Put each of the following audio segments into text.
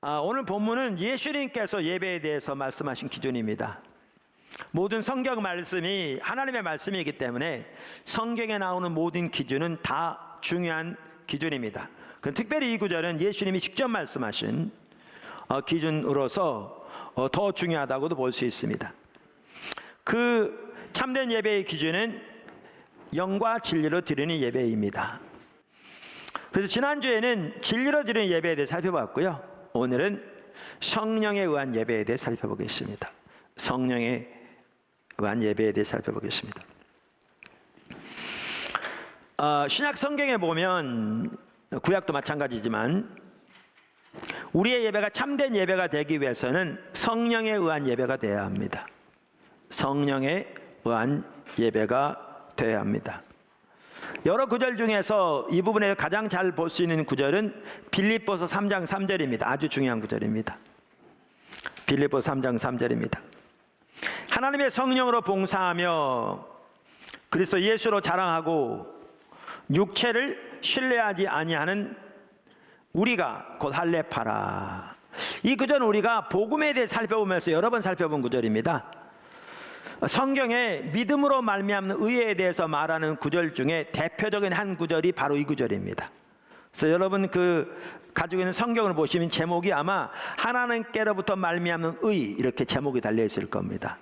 오늘 본문은 예수님께서 예배에 대해서 말씀하신 기준입니다. 모든 성경 말씀이 하나님의 말씀이기 때문에 성경에 나오는 모든 기준은 다 중요한 기준입니다. 특별히 이 구절은 예수님이 직접 말씀하신 기준으로서 더 중요하다고도 볼 수 있습니다. 그 참된 예배의 기준은 영과 진리로 드리는 예배입니다. 그래서 지난주에는 진리로 드리는 예배에 대해 살펴봤고요. 오늘은 성령에 의한 예배에 대해 살펴보겠습니다. 성령에 의한 예배에 대해 살펴보겠습니다. 신약 성경에 보면 구약도 마찬가지지만 우리의 예배가 참된 예배가 되기 위해서는 성령에 의한 예배가 되어야 합니다. 성령에 의한 예배가 되어야 합니다. 여러 구절 중에서 이 부분에 가장 잘 볼 수 있는 구절은 빌립보서 3장 3절입니다. 아주 중요한 구절입니다. 빌립보서 3장 3절입니다. 하나님의 성령으로 봉사하며 그리스도 예수로 자랑하고 육체를 신뢰하지 아니하는 우리가 곧 할례파라. 이 구절은 우리가 복음에 대해 살펴보면서 여러 번 살펴본 구절입니다. 성경에 믿음으로 말미암는 의에 대해서 말하는 구절 중에 대표적인 한 구절이 바로 이 구절입니다. 그래서 여러분 가지고 있는 성경을 보시면 제목이 아마 하나님께로부터 말미암는 의 이렇게 제목이 달려 있을 겁니다.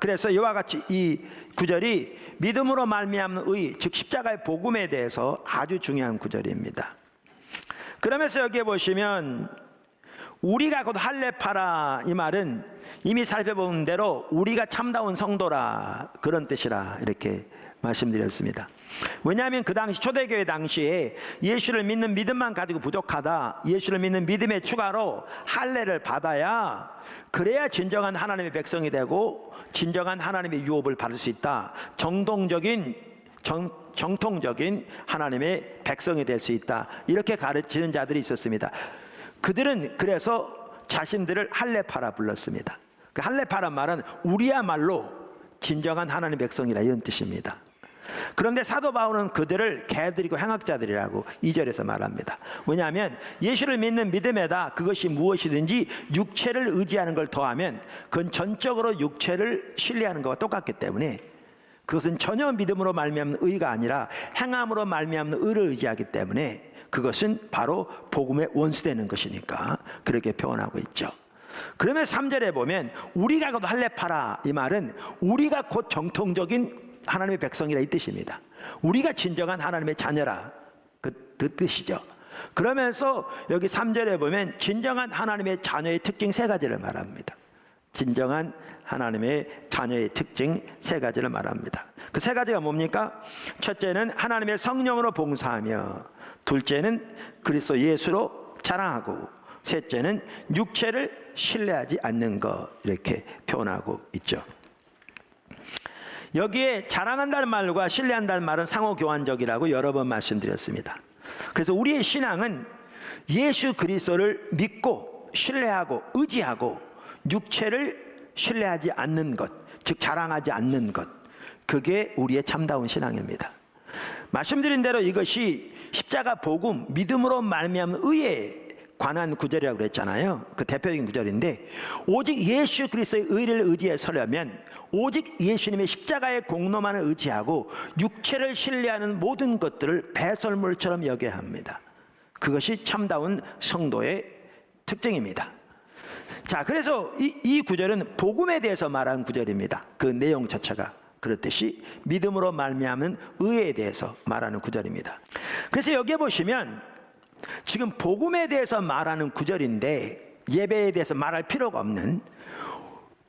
그래서 이와 같이 이 구절이 믿음으로 말미암는 의, 즉 십자가의 복음에 대해서 아주 중요한 구절입니다. 그러면서 여기에 보시면 우리가 곧 할례파라, 이 말은 이미 살펴본 대로 우리가 참다운 성도라, 그런 뜻이라 이렇게 말씀드렸습니다. 왜냐하면 그 당시 초대교회 당시에 예수를 믿는 믿음만 가지고 부족하다, 예수를 믿는 믿음의 추가로 할례를 받아야 그래야 진정한 하나님의 백성이 되고 진정한 하나님의 유업을 받을 수 있다, 정통적인 하나님의 백성이 될 수 있다, 이렇게 가르치는 자들이 있었습니다. 그들은 그래서 자신들을 할례파라 불렀습니다. 그 할례파란 말은 우리야말로 진정한 하나님의 백성이라 이런 뜻입니다. 그런데 사도 바울은 그들을 개들이고 행악자들이라고 2절에서 말합니다. 왜냐하면 예수를 믿는 믿음에다 그것이 무엇이든지 육체를 의지하는 걸 더하면 그건 전적으로 육체를 신뢰하는 것과 똑같기 때문에 그것은 전혀 믿음으로 말미암는 의가 아니라 행함으로 말미암는 의를 의지하기 때문에 그것은 바로 복음의 원수되는 것이니까 그렇게 표현하고 있죠. 그러면 3절에 보면 우리가 곧 할례파라, 이 말은 우리가 곧 정통적인 하나님의 백성이라 이 뜻입니다. 우리가 진정한 하나님의 자녀라, 그 뜻이죠. 그러면서 여기 3절에 보면 진정한 하나님의 자녀의 특징 3가지를 말합니다. 진정한 하나님의 자녀의 특징 3가지를 말합니다. 그 3가지가 뭡니까? 첫째는 하나님의 성령으로 봉사하며, 둘째는 그리스도 예수로 자랑하고, 셋째는 육체를 신뢰하지 않는 것, 이렇게 표현하고 있죠. 여기에 자랑한다는 말과 신뢰한다는 말은 상호교환적이라고 여러 번 말씀드렸습니다. 그래서 우리의 신앙은 예수 그리스도를 믿고 신뢰하고 의지하고 육체를 신뢰하지 않는 것, 즉 자랑하지 않는 것, 그게 우리의 참다운 신앙입니다. 말씀드린 대로 이것이 십자가 복음, 믿음으로 말미암는 의에 관한 구절이라고 그랬잖아요. 그 대표적인 구절인데, 오직 예수 그리스도의 의를 의지해 서려면 오직 예수님의 십자가의 공로만을 의지하고 육체를 신뢰하는 모든 것들을 배설물처럼 여겨야 합니다. 그것이 참다운 성도의 특징입니다. 자, 그래서 이 구절은 복음에 대해서 말하는 구절입니다. 그 내용 자체가 그렇듯이 믿음으로 말미암는 의에 대해서 말하는 구절입니다. 그래서 여기에 보시면 지금 복음에 대해서 말하는 구절인데 예배에 대해서 말할 필요가 없는,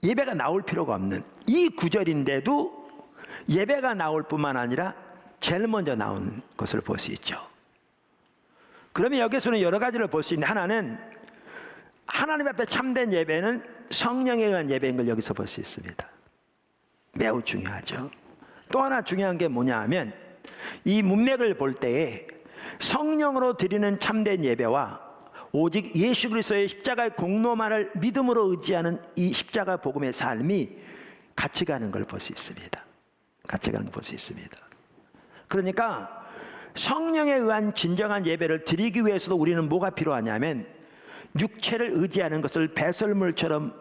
예배가 나올 필요가 없는 이 구절인데도 예배가 나올 뿐만 아니라 제일 먼저 나온 것을 볼 수 있죠. 그러면 여기서는 여러 가지를 볼 수 있는데, 하나는 하나님 앞에 참된 예배는 성령에 의한 예배인 걸 여기서 볼 수 있습니다. 매우 중요하죠. 또 하나 중요한 게 뭐냐 하면, 이 문맥을 볼 때에 성령으로 드리는 참된 예배와 오직 예수 그리스도의 십자가의 공로만을 믿음으로 의지하는 이 십자가 복음의 삶이 같이 가는 걸 볼 수 있습니다. 같이 가는 걸 볼 수 있습니다. 그러니까 성령에 의한 진정한 예배를 드리기 위해서도 우리는 뭐가 필요하냐면 육체를 의지하는 것을 배설물처럼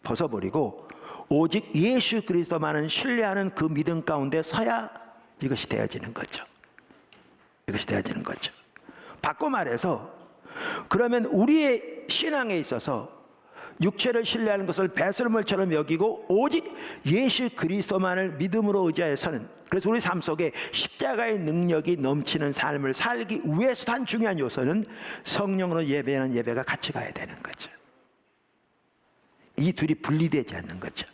벗어버리고 오직 예수 그리스도만을 신뢰하는 그 믿음 가운데 서야 이것이 되어지는 거죠. 이것이 되어지는 거죠. 바꿔 말해서 그러면 우리의 신앙에 있어서 육체를 신뢰하는 것을 배설물처럼 여기고 오직 예수 그리스도만을 믿음으로 의지하여서는, 그래서 우리 삶 속에 십자가의 능력이 넘치는 삶을 살기 위해서 한 중요한 요소는 성령으로 예배하는 예배가 같이 가야 되는 거죠. 이 둘이 분리되지 않는 거죠.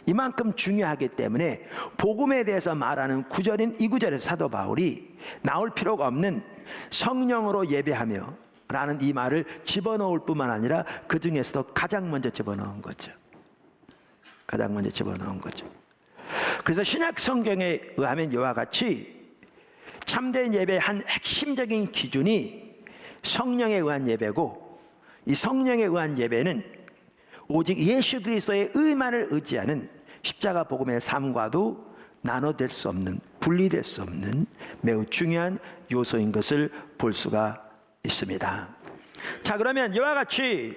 이만큼 중요하기 때문에 복음에 대해서 말하는 구절인 이 구절에서 사도 바울이 나올 필요가 없는 성령으로 예배하며 라는 이 말을 집어넣을 뿐만 아니라 그 중에서도 가장 먼저 집어넣은 거죠. 가장 먼저 집어넣은 거죠. 그래서 신약 성경에 의하면 이와 같이 참된 예배의 한 핵심적인 기준이 성령에 의한 예배고, 이 성령에 의한 예배는 오직 예수 그리스도의 의만을 의지하는 십자가 복음의 삶과도 나눠될 수 없는, 분리될 수 없는 매우 중요한 요소인 것을 볼 수가 있습니다. 자, 그러면 이와 같이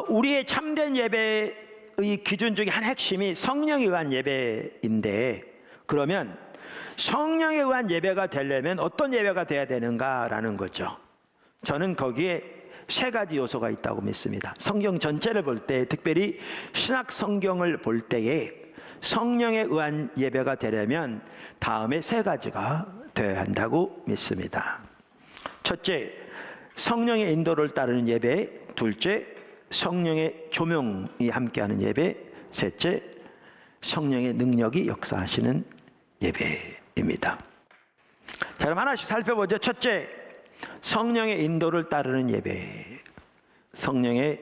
우리의 참된 예배의 기준 중에 한 핵심이 성령에 의한 예배인데, 그러면 성령에 의한 예배가 되려면 어떤 예배가 돼야 되는가라는 거죠. 저는 거기에 세 가지 요소가 있다고 믿습니다. 성경 전체를 볼 때, 특별히 신약 성경을 볼 때에 성령에 의한 예배가 되려면 다음에 세 가지가 되어야 한다고 믿습니다. 첫째, 성령의 인도를 따르는 예배. 둘째, 성령의 조명이 함께하는 예배. 셋째, 성령의 능력이 역사하시는 예배입니다. 자, 그럼 하나씩 살펴보죠. 첫째, 성령의 인도를 따르는 예배. 성령의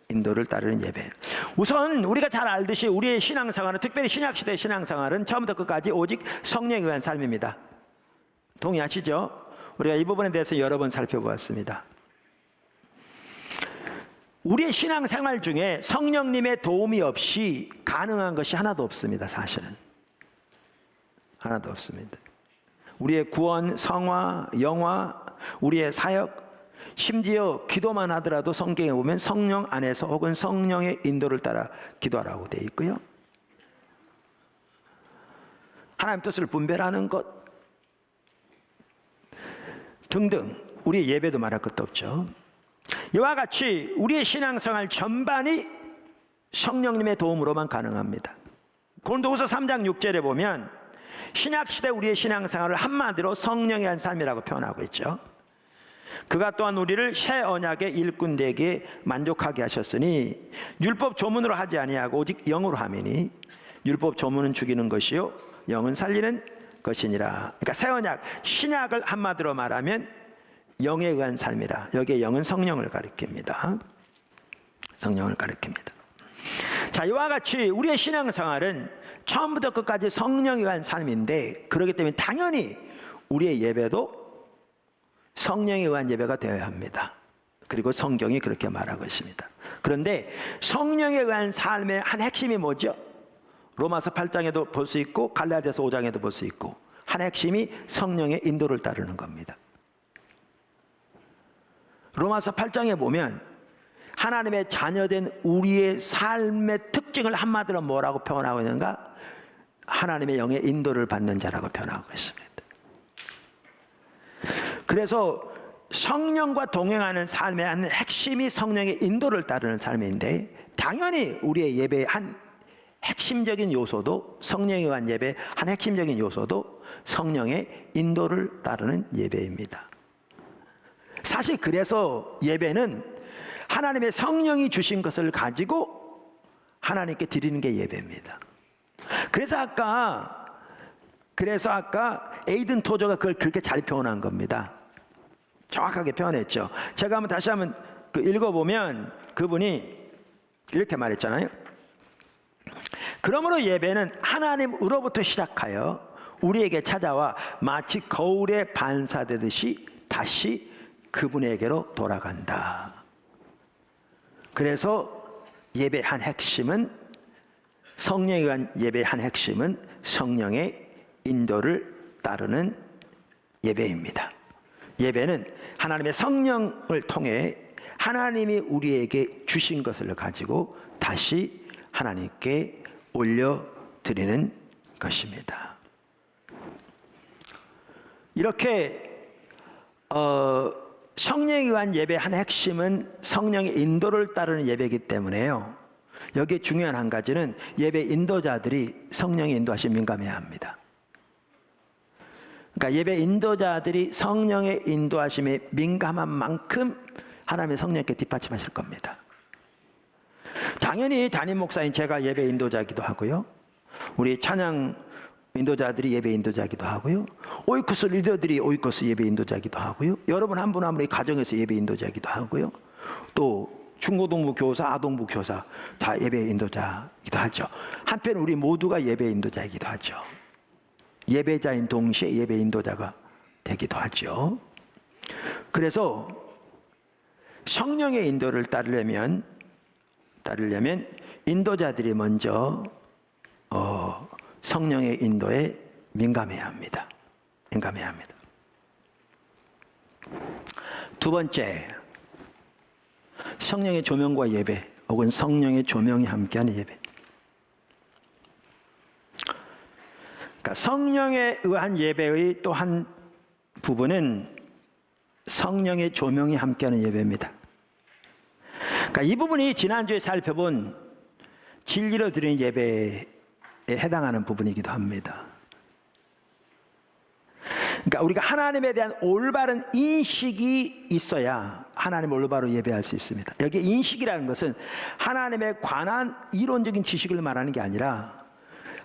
인도를 따르는 예배. 우선 우리가 잘 알듯이 우리의 신앙생활은, 특별히 신약시대 신앙생활은 처음부터 끝까지 오직 성령에 의한 삶입니다. 동의하시죠? 우리가 이 부분에 대해서 여러 번 살펴보았습니다. 우리의 신앙생활 중에 성령님의 도움이 없이 가능한 것이 하나도 없습니다. 사실은 하나도 없습니다. 우리의 구원, 성화, 영화, 우리의 사역, 심지어 기도만 하더라도 성경에 보면 성령 안에서 혹은 성령의 인도를 따라 기도하라고 되어 있고요. 하나님 뜻을 분별하는 것 등등, 우리의 예배도 말할 것도 없죠. 이와 같이 우리의 신앙생활 전반이 성령님의 도움으로만 가능합니다. 고린도후서 3장 6절에 보면 신약시대 우리의 신앙생활을 한마디로 성령의 한 삶이라고 표현하고 있죠. 그가 또한 우리를 새 언약의 일꾼 되게 만족하게 하셨으니 율법 조문으로 하지 아니하고 오직 영으로 함이니 율법 조문은 죽이는 것이요 영은 살리는 것이니라. 그러니까 새 언약, 신약을 한마디로 말하면 영에 의한 삶이라. 여기에 영은 성령을 가리킵니다. 성령을 가리킵니다. 자, 이와 같이 우리의 신앙생활은 처음부터 끝까지 성령에 의한 삶인데, 그렇기 때문에 당연히 우리의 예배도 성령에 의한 예배가 되어야 합니다. 그리고 성경이 그렇게 말하고 있습니다. 그런데 성령에 의한 삶의 한 핵심이 뭐죠? 로마서 8장에도 볼 수 있고 갈라디아서 5장에도 볼 수 있고, 한 핵심이 성령의 인도를 따르는 겁니다. 로마서 8장에 보면 하나님의 자녀된 우리의 삶의 특징을 한마디로 뭐라고 표현하고 있는가? 하나님의 영의 인도를 받는 자라고 표현하고 있습니다. 그래서 성령과 동행하는 삶의 한 핵심이 성령의 인도를 따르는 삶인데, 당연히 우리의 예배의 한 핵심적인 요소도, 성령에 의한 예배의 한 핵심적인 요소도 성령의 인도를 따르는 예배입니다. 사실 그래서 예배는 하나님의 성령이 주신 것을 가지고 하나님께 드리는 게 예배입니다. 그래서 아까 에이든 토저가 그걸 그렇게 잘 표현한 겁니다. 정확하게 표현했죠. 제가 한번 다시 한번 읽어보면 그분이 이렇게 말했잖아요. 그러므로 예배는 하나님으로부터 시작하여 우리에게 찾아와 마치 거울에 반사되듯이 다시 그분에게로 돌아간다. 그래서 예배의 한 핵심은, 성령에 의한 예배의 한 핵심은 성령의 인도를 따르는 예배입니다. 예배는 하나님의 성령을 통해 하나님이 우리에게 주신 것을 가지고 다시 하나님께 올려드리는 것입니다. 이렇게 성령에 의한 예배 한 핵심은 성령의 인도를 따르는 예배이기 때문에요. 여기에 중요한 한 가지는 예배 인도자들이 성령의 인도하심에 민감해야 합니다. 그러니까 예배 인도자들이 성령의 인도하심에 민감한 만큼 하나님의 성령께 뒷받침하실 겁니다. 당연히 담임 목사인 제가 예배 인도자이기도 하고요. 우리 찬양 인도자들이 예배 인도자이기도 하고요. 오이코스 리더들이 오이코스 예배 인도자이기도 하고요. 여러분 한 분 한 분이 가정에서 예배 인도자이기도 하고요. 또 중고등부 교사, 아동부 교사 다 예배 인도자이기도 하죠. 한편 우리 모두가 예배 인도자이기도 하죠. 예배자인 동시에 예배 인도자가 되기도 하죠. 그래서 성령의 인도를 따르려면 인도자들이 먼저 성령의 인도에 민감해야 합니다. 두 번째, 성령의 조명과 예배 혹은 성령의 조명이 함께하는 예배. 그러니까 성령에 의한 예배의 또 한 부분은 성령의 조명이 함께하는 예배입니다. 그러니까 이 부분이 지난주에 살펴본 진리로 드리는 예배에 해당하는 부분이기도 합니다. 그러니까 우리가 하나님에 대한 올바른 인식이 있어야 하나님을 올바로 예배할 수 있습니다. 여기 인식이라는 것은 하나님에 관한 이론적인 지식을 말하는 게 아니라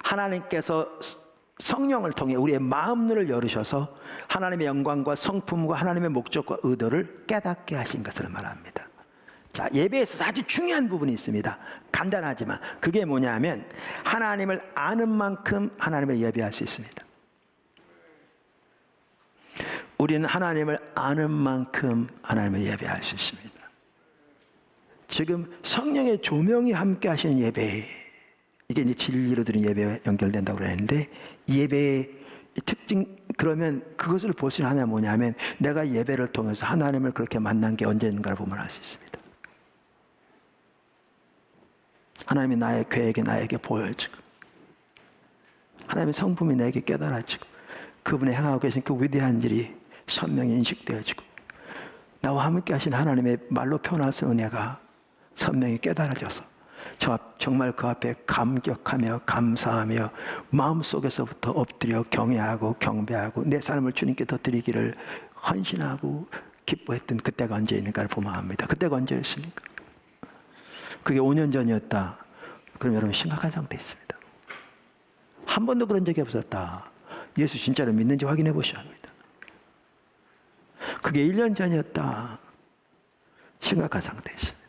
하나님께서 성령을 통해 우리의 마음눈을 열으셔서 하나님의 영광과 성품과 하나님의 목적과 의도를 깨닫게 하신 것을 말합니다. 자, 예배에서 아주 중요한 부분이 있습니다. 간단하지만 그게 뭐냐면 하나님을 아는 만큼 하나님을 예배할 수 있습니다. 우리는 하나님을 아는 만큼 하나님을 예배할 수 있습니다. 지금 성령의 조명이 함께 하시는 예배, 이게 이제 진리로 드린 예배와 연결된다고 그랬는데, 예배의 특징, 그러면 그것을 볼 수 있는 하나가 뭐냐면 내가 예배를 통해서 하나님을 그렇게 만난 게 언제인가를 보면 알 수 있습니다. 하나님이 나의 계획이 나에게 보여지고 하나님의 성품이 내게 깨달아지고 그분이 행하고 계신 그 위대한 일이 선명히 인식되어지고 나와 함께 하신 하나님의 말로 표현할 수 있는 은혜가 선명히 깨달아져서 저 정말 그 앞에 감격하며 감사하며 마음속에서부터 엎드려 경외하고 경배하고 내 삶을 주님께 더 드리기를 헌신하고 기뻐했던 그때가 언제인가를 보면 압니다. 그때가 언제였습니까? 그게 5년 전이었다. 그럼 여러분 심각한 상태에 있습니다. 한 번도 그런 적이 없었다. 예수 진짜로 믿는지 확인해 보셔야 합니다. 그게 1년 전이었다. 심각한 상태에 있습니다.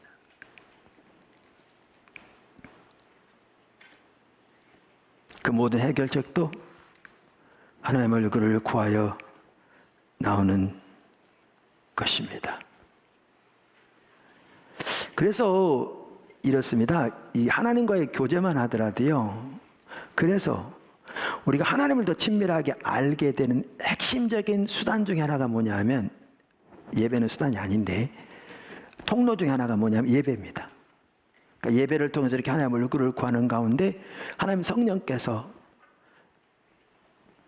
그 모든 해결책도 하나님의 얼굴을 구하여 나오는 것입니다. 그래서 이렇습니다. 이 하나님과의 교제만 하더라도요. 그래서 우리가 하나님을 더 친밀하게 알게 되는 핵심적인 수단 중에 하나가 뭐냐면, 예배는 수단이 아닌데 통로 중에 하나가 뭐냐면 예배입니다. 그러니까 예배를 통해서 이렇게 하나님의 얼굴을 구하는 가운데 하나님 성령께서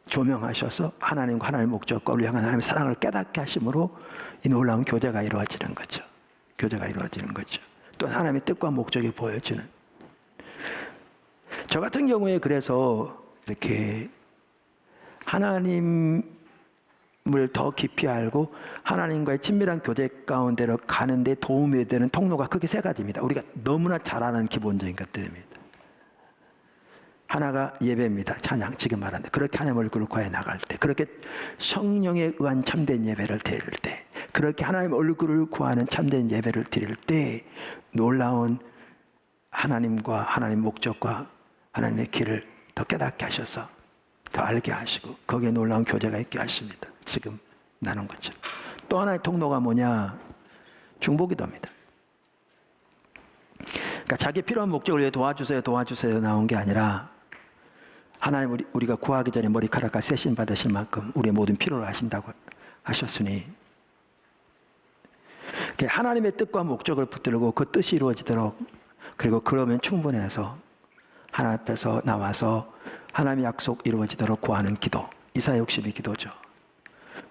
조명하셔서 하나님과 하나님의 목적과 우리 향한 하나님의 사랑을 깨닫게 하심으로 이 놀라운 교제가 이루어지는 거죠. 교제가 이루어지는 거죠. 또 하나님의 뜻과 목적이 보여지는. 저 같은 경우에 그래서 이렇게 하나님을 더 깊이 알고 하나님과의 친밀한 교제 가운데로 가는데 도움이 되는 통로가 크게 세 가지입니다. 우리가 너무나 잘 아는 기본적인 것들입니다. 하나가 예배입니다. 찬양, 지금 말하는데 그렇게 하나님의 얼굴을 구해 나갈 때, 그렇게 성령에 의한 참된 예배를 드릴 때, 그렇게 하나님의 얼굴을 구하는 참된 예배를 드릴 때 놀라운 하나님과 하나님 목적과 하나님의 길을 더 깨닫게 하셔서 더 알게 하시고 거기에 놀라운 교제가 있게 하십니다. 지금 나눈 거죠. 또 하나의 통로가 뭐냐? 중보기도입니다. 그러니까 자기 필요한 목적을 위해 도와주세요 나온 게 아니라 하나님 우리가 구하기 전에 머리카락과 세신 받으실 만큼 우리의 모든 필요를 아신다고 하셨으니, 하나님의 뜻과 목적을 붙들고 그 뜻이 이루어지도록, 그리고 그러면 충분해서 하나님 앞에서 나와서 하나님의 약속 이루어지도록 구하는 기도, 이사야 62기도죠.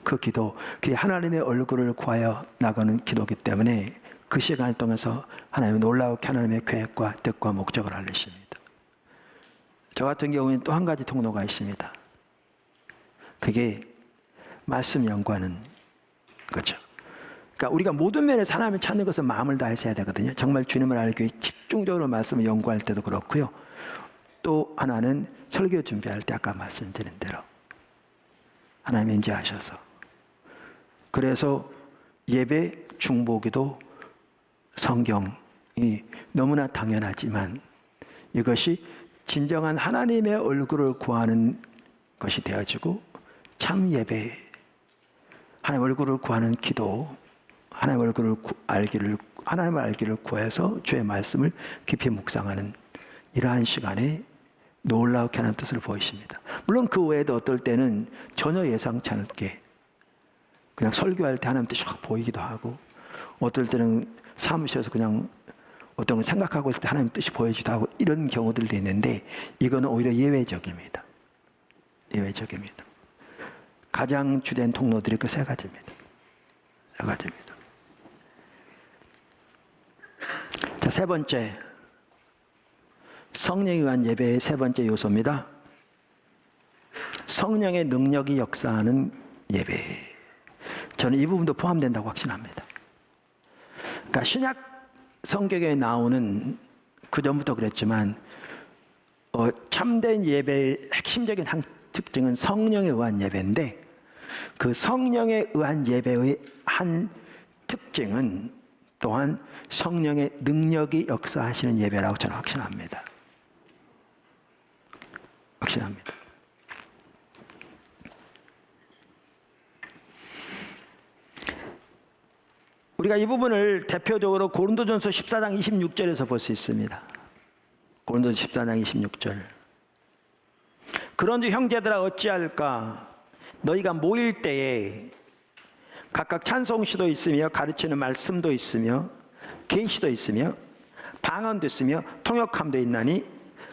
그 기도, 그게 하나님의 얼굴을 구하여 나가는 기도이기 때문에 그 시간을 통해서 하나님의 놀라우게 하나님의 계획과 뜻과 목적을 알리십니다. 저 같은 경우에는 또 한 가지 통로가 있습니다. 그게 말씀 연구하는 거죠. 그러니까 우리가 모든 면에서 하나님을 찾는 것은 마음을 다해서 해야 되거든요. 정말 주님을 알기 위해 집중적으로 말씀을 연구할 때도 그렇고요. 또 하나는 설교 준비할 때 아까 말씀드린 대로 하나님 인지하셔서, 그래서 예배, 중보기도, 성경이 너무나 당연하지만 이것이 진정한 하나님의 얼굴을 구하는 것이 되어지고, 참 예배, 하나님 얼굴을 구하는 기도, 하나님 얼굴을 하나님을 알기를 구해서 주의 말씀을 깊이 묵상하는 이러한 시간에 놀라우게 하는 뜻을 보이십니다. 물론 그 외에도 어떨 때는 전혀 예상치 않게 그냥 설교할 때 하나님 뜻이 확 보이기도 하고, 어떨 때는 사무실에서 그냥 어떤 걸 생각하고 있을 때 하나님 뜻이 보이기도 하고, 이런 경우들도 있는데 이거는 오히려 예외적입니다. 예외적입니다. 가장 주된 통로들이 그 세 가지입니다. 세 가지입니다. 자, 세 번째, 성령에 의한 예배의 세 번째 요소입니다. 성령의 능력이 역사하는 예배. 저는 이 부분도 포함된다고 확신합니다. 그러니까 신약 성경에 나오는, 그 전부터 그랬지만 참된 예배의 핵심적인 한 특징은 성령에 의한 예배인데, 그 성령에 의한 예배의 한 특징은 또한 성령의 능력이 역사하시는 예배라고 저는 확신합니다. 확신합니다. 우리가 이 부분을 대표적으로 고린도전서 14장 26절에서 볼 수 있습니다. 고린도전서 14장 26절. 그런즉 형제들아 어찌할까? 너희가 모일 때에 각각 찬송시도 있으며 가르치는 말씀도 있으며 계시도 있으며 방언도 있으며 통역함도 있나니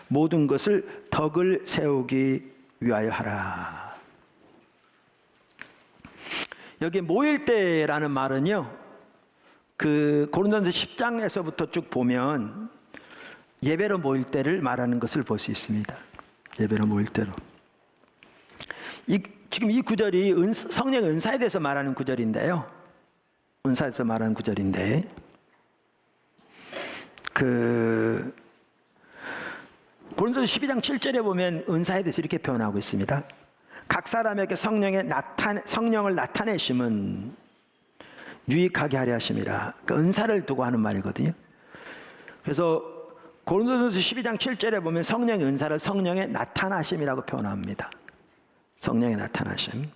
모든 것을 덕을 세우기 위하여 하라. 여기 모일 때라는 말은요, 그 고린도전서 10장에서부터 쭉 보면 예배로 모일 때를 말하는 것을 볼 수 있습니다. 예배로 모일 때로. 지금 이 구절이 성령의 은사에 대해서 말하는 구절인데요. 은사에 대해서 말하는 구절인데, 고린도서 12장 7절에 보면 은사에 대해서 이렇게 표현하고 있습니다. 각 사람에게 성령을 나타내심은 유익하게 하려 하심이라. 그러니까 은사를 두고 하는 말이거든요. 그래서 고린도전서 12장 7절에 보면 성령의 은사를 성령의 나타나심이라고 표현합니다. 성령의 나타나심.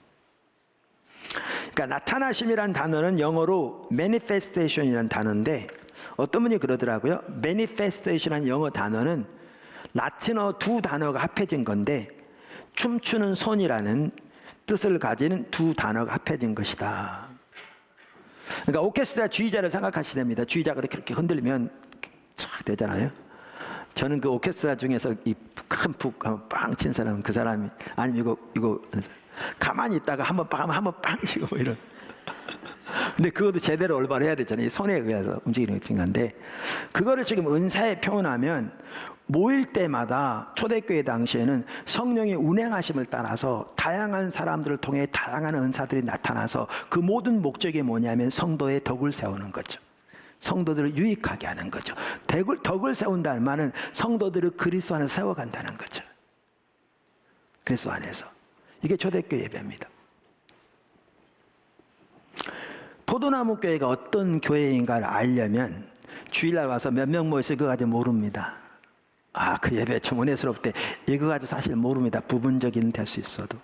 그러니까 나타나심이란 단어는 영어로 manifestation이라는 단어인데, 어떤 분이 그러더라고요. manifestation이라는 영어 단어는 라틴어 두 단어가 합해진 건데, 춤추는 손이라는 뜻을 가지는 두 단어가 합해진 것이다. 그러니까 오케스트라 주의자를 생각하시면 됩니다. 주의자가 이렇게 흔들면 쫙 되잖아요. 저는 그 오케스트라 중에서 이 큰 푹 빵 친 사람은 그 사람이, 아니면 이거 가만히 있다가 한번 빵 치고 뭐 이런. 근데 그것도 제대로 올바로 해야 되잖아요. 손에 의해서 움직이는 건데, 그거를 지금 은사에 표현하면 모일 때마다 초대교회 당시에는 성령의 운행하심을 따라서 다양한 사람들을 통해 다양한 은사들이 나타나서 그 모든 목적이 뭐냐면 성도의 덕을 세우는 거죠. 성도들을 유익하게 하는 거죠. 덕을 세운다는 말은 성도들을 그리스도 안에서 세워간다는 거죠. 그리스도 안에서. 이게 초대교회 예배입니다. 포도나무 교회가 어떤 교회인가를 알려면 주일날 와서 몇 명 모여서 그거 가지고 모릅니다. 그 예배 좀 은혜스럽대. 이거 가지고 사실 모릅니다. 부분적인 될 수 있어도.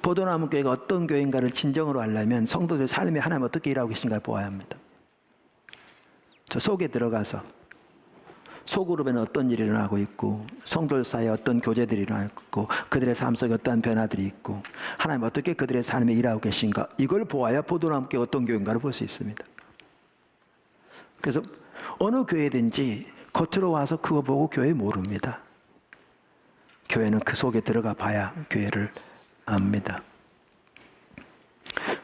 포도나무 교회가 어떤 교회인가를 진정으로 알려면 성도들의 삶에 하나님 어떻게 일하고 계신가를 보아야 합니다. 저 속에 들어가서 소그룹에는 어떤 일이 일어나고 있고, 성도들 사이에 어떤 교제들이 일어나고 있고, 그들의 삶 속에 어떠한 변화들이 있고, 하나님 어떻게 그들의 삶에 일하고 계신가, 이걸 보아야 포도나무 교회 어떤 교회인가를 볼 수 있습니다. 그래서 어느 교회든지 겉으로 와서 그거 보고 교회 모릅니다. 교회는 그 속에 들어가 봐야 교회를 압니다.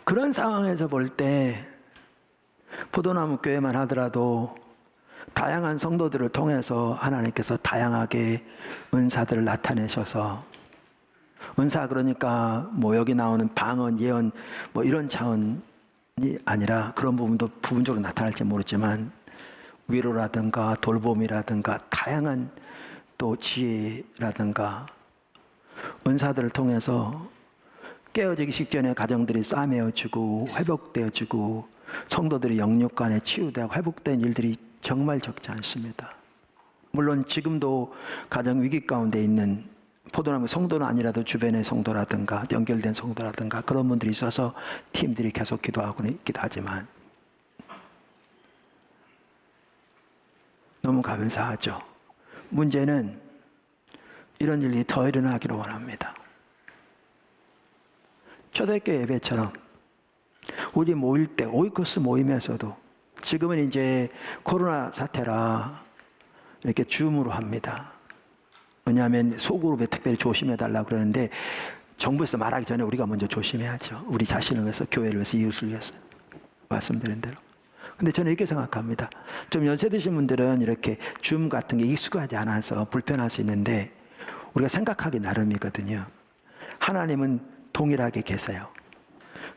그런 상황에서 볼 때 포도나무 교회만 하더라도 다양한 성도들을 통해서 하나님께서 다양하게 은사들을 나타내셔서, 은사 그러니까 뭐 여기 나오는 방언, 예언 뭐 이런 차원이 아니라, 그런 부분도 부분적으로 나타날지 모르지만 위로라든가 돌봄이라든가 다양한 또 지혜라든가 은사들을 통해서 깨어지기 직전에 가정들이 싸매어지고 회복되어지고 성도들이 영육간에 치유되고 회복된 일들이 정말 적지 않습니다. 물론 지금도 가정 위기 가운데 있는 포도나무 성도는 아니라도 주변의 성도라든가 연결된 성도라든가 그런 분들이 있어서 팀들이 계속 기도하고 있기도 하지만 너무 감사하죠. 문제는 이런 일이 더 일어나기를 원합니다. 초대교회 예배처럼 우리 모일 때 오이코스 모임에서도, 지금은 이제 코로나 사태라 이렇게 줌으로 합니다. 왜냐하면 소그룹에 특별히 조심해달라고 그러는데 정부에서 말하기 전에 우리가 먼저 조심해야죠. 우리 자신을 위해서, 교회를 위해서, 이웃을 위해서. 말씀드린 대로. 근데 저는 이렇게 생각합니다. 좀 연세 드신 분들은 이렇게 줌 같은 게 익숙하지 않아서 불편할 수 있는데 우리가 생각하기 나름이거든요. 하나님은 동일하게 계세요.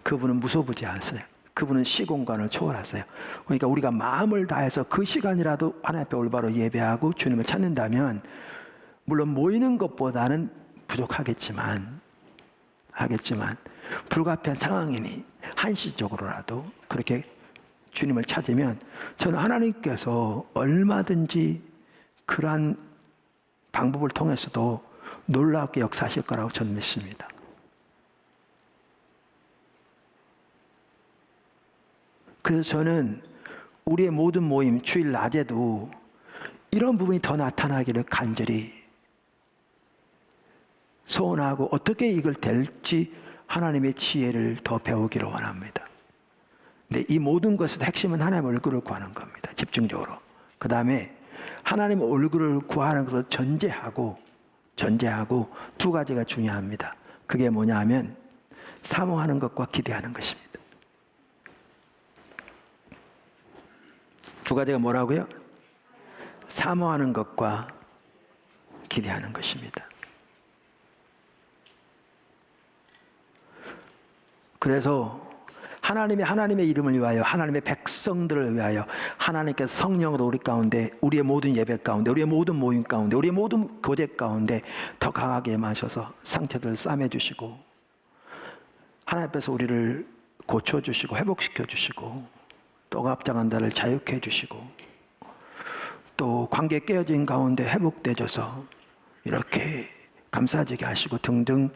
그분은 무소부지하세요. 그분은 시공간을 초월하세요. 그러니까 우리가 마음을 다해서 그 시간이라도 하나님 앞에 올바로 예배하고 주님을 찾는다면, 물론 모이는 것보다는 부족하겠지만 불가피한 상황이니 한시적으로라도 그렇게 주님을 찾으면 저는 하나님께서 얼마든지 그러한 방법을 통해서도 놀랍게 역사하실 거라고 저는 믿습니다. 그래서 저는 우리의 모든 모임, 주일 낮에도 이런 부분이 더 나타나기를 간절히 소원하고, 어떻게 이걸 될지 하나님의 지혜를 더 배우기를 원합니다. 근데 이 모든 것의 핵심은 하나님의 얼굴을 구하는 겁니다. 집중적으로. 그 다음에 하나님의 얼굴을 구하는 것을 전제하고 두 가지가 중요합니다. 그게 뭐냐 하면 사모하는 것과 기대하는 것입니다. 두 가지가 뭐라고요? 사모하는 것과 기대하는 것입니다. 그래서 하나님의 이름을 위하여, 하나님의 백성들을 위하여 하나님께서 성령으로 우리 가운데, 우리의 모든 예배 가운데, 우리의 모든 모임 가운데, 우리의 모든 교제 가운데 더 강하게 임하셔서 상처들을 싸매주시고 하나님 앞에서 우리를 고쳐주시고 회복시켜주시고 또 억압당한 자를 자유케 해주시고 또 관계 깨어진 가운데 회복되어져서 이렇게 감사지게 하시고 등등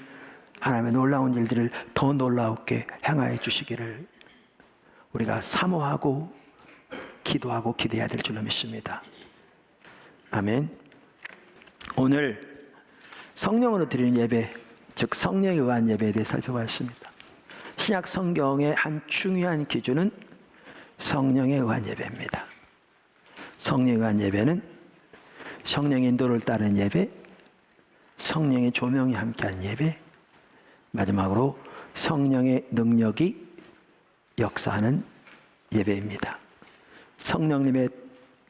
하나님의 놀라운 일들을 더 놀라우게 행하여 주시기를 우리가 사모하고 기도하고 기대해야 될 줄로 믿습니다. 아멘. 오늘 성령으로 드리는 예배, 즉 성령에 의한 예배에 대해 살펴봤습니다. 신약 성경의 한 중요한 기준은 성령에 의한 예배입니다. 성령에 의한 예배는 성령의 인도를 따르는 예배, 성령의 조명이 함께한 예배, 마지막으로 성령의 능력이 역사하는 예배입니다. 성령님의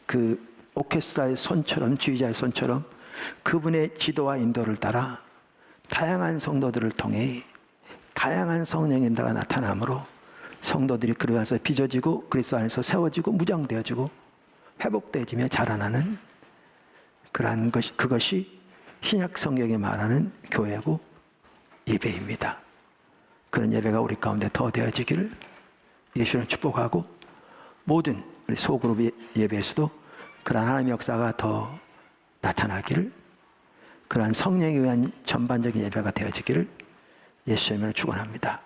그 오케스트라의 손처럼, 지휘자의 손처럼 그분의 지도와 인도를 따라 다양한 성도들을 통해 다양한 성령의 인도가 나타나므로 성도들이 그로 인해서 빚어지고 그리스도 안에서 세워지고 무장되어지고 회복되어지며 자라나는 그러한 것이, 그것이 신약 성경이 말하는 교회고 예배입니다. 그런 예배가 우리 가운데 더 되어지기를 예수를 축복하고, 모든 우리 소그룹 예배에서도 그러한 하나님의 역사가 더 나타나기를, 그러한 성령에 의한 전반적인 예배가 되어지기를 예수님을 축원합니다.